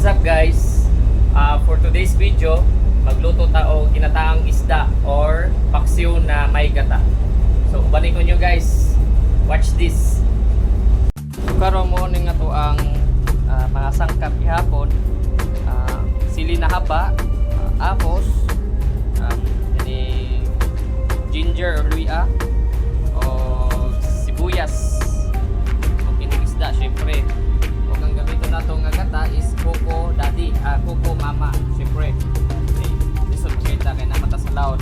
up guys? For today's video, magluto tao ginataang isda or paksiw na may gata. So, balik ko nyo guys. Watch this. Karon mo nga to ang mga sangkap gihapon. Sili na haba, apos, ginger or luya, o sibuyas. O kining isda, syempre. O ang gamiton nato nga gata is Coco Daddy, Coco Mama, syempre. Okay, lisod kita kay namata sa laod.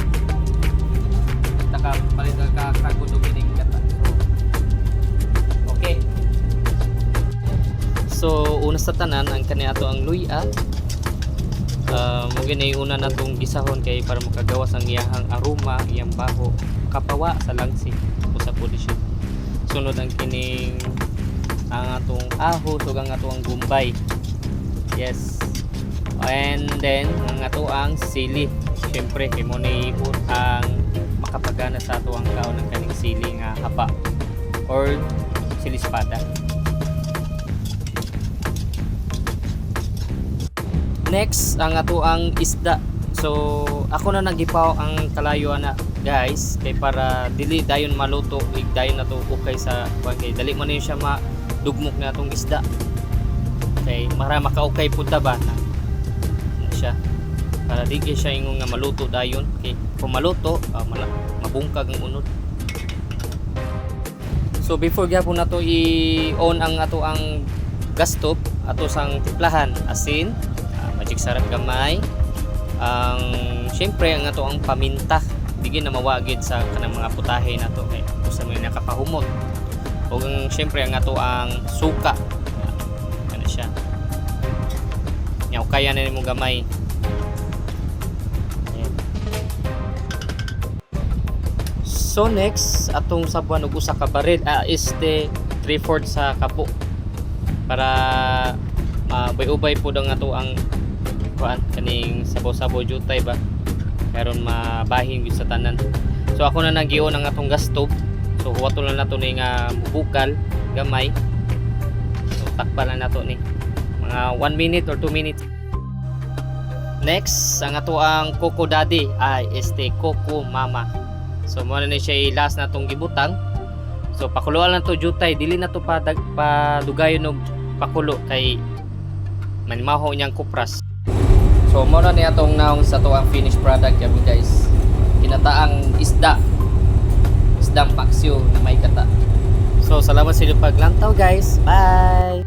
Taka palit ka kagudo kining gata. So, okay. So, una sa tanan ang kaniadto ang luya. Mugin ay una natong gisahon kay para makagawas ang iyahang aroma, iyang baho, kapawa sa langsi usa po di siya. Sunod ang kining ang atong ahos ug ang atong gumbay. Yes. And then ang ato ang sili. Syempre kay mo ni ang makapagana sa ato ang kaon ng kaning sili nga haba or sili espada. Next, ang ato ang isda. So, ako na nagipaw ang kalayo ana, guys, kay para dili dayon maluto, dayon na to ukay sa kay dali man niyo siya madugmok na atong isda. Kay mara makaukay pud ta ba na siya. Para di siya ingon nga maluto dayon, kay kung maluto, mabungkag ang unod. So, before gyapon nato i-on ang ato ang gas stove, ato sang timplahan asin, magic sarap gamay, ang syempre ang ato ang paminta digin na mawagid sa kanang mga putahe nato kay usa may nakapahumot, ug ang syempre ang ato ang suka kana siya nyaw kaya na nimo gamay. Ayan. So next atong sabuan og usa ka baril is the 3/4 sa kapo para ubay-ubay po ang ato ang kaning sabaw-sabaw jutay ba karon mabahin gyud sa tanan. So ako na nagion ang atong gas stove. So huwato lang nato ni nga mubukal gamay. So takpan na nato ni mga 1 minute or 2 minutes. Next ang ato ang Coco Daddy este Coco Mama. So mo na ni siya last natong gibutang. So pakuluan lang to jutay, dili na to padugayon og pakulo kay manimaho niyang kupras. So mo na ni atong naong sa to ang finished product kami guys. Kinataang isdang paksiw na may gata. So salamat sa inyong paglantaw guys. Bye.